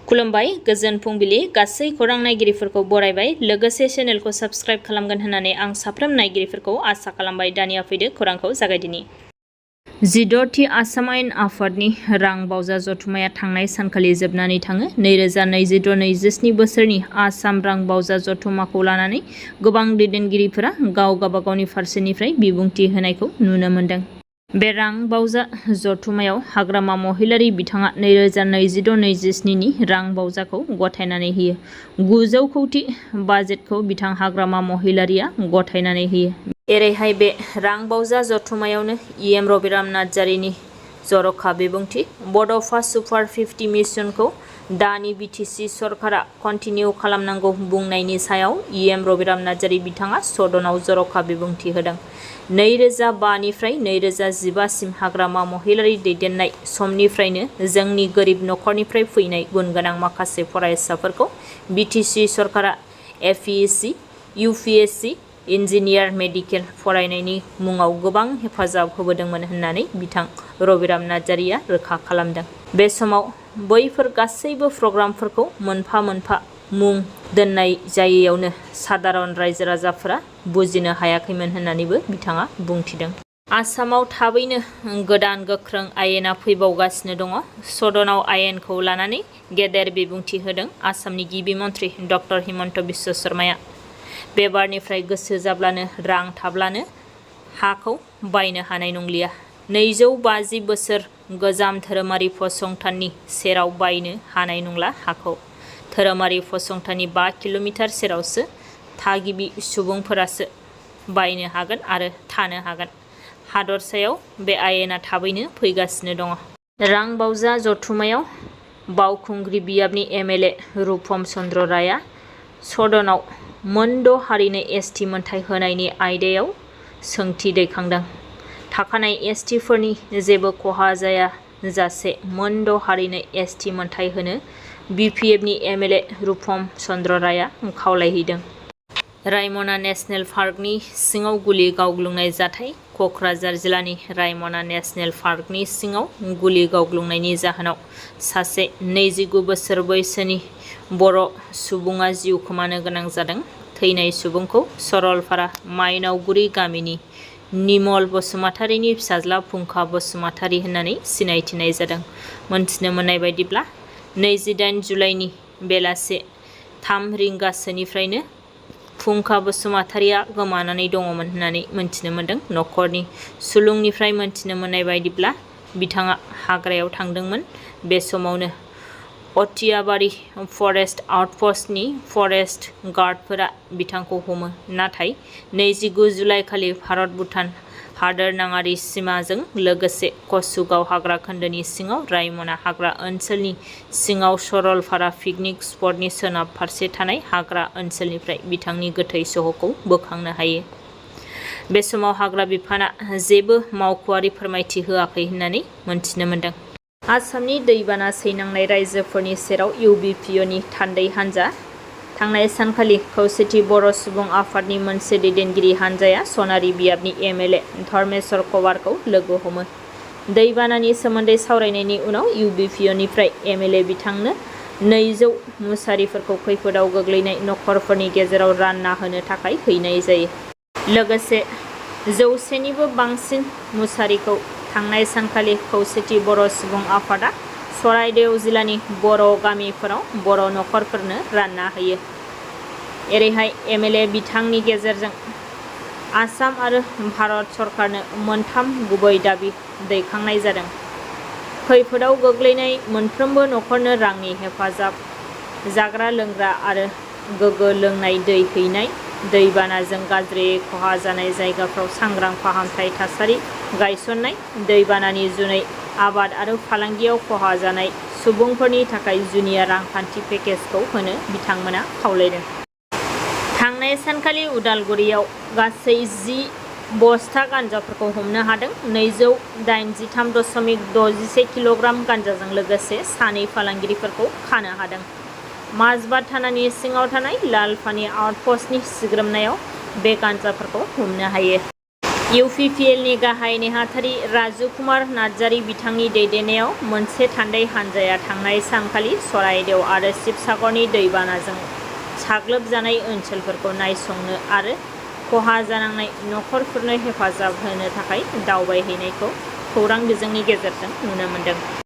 खुलुमबाय गोजोन फुंबिलि गासै खौरां नायगिरिफोरखौ बरायबाय लोगोसे चेनेलखौ साबस्क्राइब खालामगोन होननानै आं साफ्रोम नायगिरिफोरखौ आसा खालामबाय। दानिया फैदो खौरांखौ जागायदिनि। 16थि आसाम आयेन आफादनि रां बावजा जथुम्माया थांनाय सानखालि जोबनानै थाङो। 2026-27 बोसोरनि आसाम रां बावजा जथुम्माखौ लानानै गोबां दैदेनगिरिफोरा गावगाबागावनि फारसेनिफ्राय बिबुंथि होनायखौ नुनो मोन्दों। बे रां बावजा जथुम्मायाव हाग्रामा महिलारि बिथाङा 2026-27 नि रां बावजाखौ गथायनानै होयो। 900 कौटि बाजेटखौ बिथां हाग्रामा महिलारिया गथायनानै होयो। एरैहाय बे रां बावजा जथुम्मायावनो इएम रबिराम नार्जारिनि जर'खा बिबुंथि। बड'फा सुपार 50 मिशनखौ दानि बिटिसि सरकारा कन्टिनिउ खालामनांगौ बुंनायनि सायाव इएम रबिराम नार्जारि बिथाङा सदनाव जर'खा बिबुंथि होदों। 2005 निफ्राय 2015 सिम हाग्रामा महिलारि दैदेननाय समनिफ्रायनो जोंनि गोरिब नखरनिफ्राय फैनाय गुनगोनां माखासे फरायसाफोरखौ बिटिसि सरकारा एपिएससि, इउपिएससि, इन्जिनियार, मेडिकेल फरायनायनि मुङाव गोबां हेफाजाब होबोदोंमोन होननानै बिथां रबिराम नार्जारिया रोखा खालामदों। बे समाव बैफोर गासैबो प्रग्रामफोरखौ मोनफा मोनफा मुं दोननाय जायैयावनो सादारन रायजो राजाफोरा बुजिनो हायाखैमोन होननानैबो बिथाङा बुंथिदों। आसामाव थाबैनो गोदान गोख्रों आयेना फैबावगासिनो दङ। सदनाव आयेनखौ लानानै गेदेर बिबुंथि होदों आसामनि गिबि मन्थ्रि डक्टर हिमन्त बिश्व शर्माया। बे बारनिफ्राय गोसो जाब्लानो रां थाब्लानो हाखौ बायनो हानाय नंलिया। 250 बोसोर गोजाम धोरोमारि फसंथाननि सेराव बायनो हानाय नंला हाखौ। धोरोमारि फसंथाननि 5 किल'मिटार सेरावसो थागिबि सुबुंफोरासो बायनो हागोन आरो थानो हागोन। हादरसायाव बे आयेना थाबैनो फैगासिनो दङ। रां बावजा जथुम्मायाव बावखुंग्रि बियाबनि एमएलए रुपम चन्द्र रायआ सदनाव मोनद' हारिनो एसटि मोनथाय होनायनि आयदायाव सोंथि दैखांदों। थाखानाय एसटिफोरनि जेबो खहा जायाजासे मोनद' हारिनो एसटि मोनथाय होनो बिपिएफनि एमएलए रुपम चन्द्र रायआ खावलायहैदों। रायमना नेशनेल पार्कनि सिङाव गुलि गावग्लुंनाय जाथाय। क'क्राझार जिल्लानि रायमना नेशनेल पार्कनि सिङाव गुलि गावग्लुंनायनि जाहोनाव सासे 29 बोसोर बैसोनि बर' सुबुङा जिउ खोमानो गोनां जादों। थैनाय सुबुंखौ सरलपारा मायनावगुरि गामिनि निमल बसुमतारिनि फिसाज्ला फुंखा बसुमतारि होननानै सिनायथिनाय जादों। मोनथिनो मोननाय बायदिब्ला 28 जुलाइनि बेलासे 3 रिंगासोनिफ्रायनो फुंखा बसुमतारिया गोमानानै दङमोन होननानै मोनथिनो मोन्दों। न'खरनि सुलुंनिफ्राय मोनथिनो मोननाय बायदिब्ला बिथाङा हाग्रायाव थांदोंमोन। बे समावनो अथियाबारि फरेस्ट आउटपस्टनि फरेस्ट गार्डफोरा बिथांखौ हमो। नाथाय 29 जुलाइ खालि भारत-भुटान हादोरनाङारि सिमाजों लोगोसे कसुगाव हाग्रा खोन्दोनि सिङाव रायमना हाग्रा ओनसोलनि सिङाव सरलपारा पिकनिक स्पटनि सोनाब फारसे थानाय हाग्रा ओनसोलनिफ्राय बिथांनि गोथै सह'खौ बोखांनो हायो। बे समाव हाग्रा बिफाना जेबो मावख'आरि फोरमायथि होआखै होननानै मोनथिनो मोन्दों। आसामनि दैबाना सैनांनाय रायजोफोरनि सेराव इउबिपिअनि थान्दै हान्जा। थांनाय सानखालि खौसेथि बर' सुबुं आफादनि मोनसे दैदेनगिरि हान्जाया सनारि बियाबनि एमएलए धर्मेश्वर कवारखौ लोगो हमो। दैबानानि सोमोन्दै सावरायनायनि उनाव इउबिपिअनिफ्राय एमएलए बिथांनो 200 मुसारिफोरखौ खैफोदाव गोग्लैनाय नखरफोरनि गेजेराव रानना होनो थाखाय हैनाय जायो। लोगोसे 100 निबो बांसिन मुसारिखौ थांनाय सानखालि खौसेथि बर' सुबुं आफादा चराइदेव जिल्लानि बर' गामिफोराव बर' नखरफोरनो रानना होयो। एरैहाय एमएलए बिथांनि गेजेरजों आसाम आरो भारत सरकारनो मोनथाम गुबै दाबि दैखांनाय जादों। खैफोदाव गोग्लैनाय मोनफ्रोमबो नखरनो रांनि हेफाजाब, जाग्रा लोंग्रा आरो गोग्गो लोंनाय दै हैनाय, दैबानाजों गाज्रि खहा जानाय जायगाफ्राव सांग्रां फाहामथाय थासारि गायसननाय, दैबानानि जुनै आबाद आरो फालांगियाव खहा जानाय सुबुंफोरनि थाखाय जुनिया रांखान्थि पेकेजखौ होनो बिथांमोना खावलायदों। थांनाय सानखालि उदालगुरियाव गासै 10 बस्ता गान्जाफोरखौ हमनो हादों। 283.61 किल'ग्राम गान्जाजों लोगोसे 2 फालांगिरिफोरखौ खानो हादों। माजबाद थानानि सिङाव थानाय लालपानि आउटपस्टनि सिग्रोमनायाव बे गान्जाफोरखौ हमनो हायो। इउपिपिएलनि गाहाय नेहाथारि राजु कुमार नार्जारी बिथांनि दैदेननायाव मोनसे थान्दै हानजाया थांनाय सानखालि सराइदेव आरो शिबसागरनि दैबानाजों साग्लोबजानाय ओनसोलफोरखौ नायसंनो आरो खहा जानांनाय नखरफोरनो हेफाजाब होनो थाखाय दावबायहैनायखौ खौरां बिजोंनि गेजेरजों नुनो मोनदों।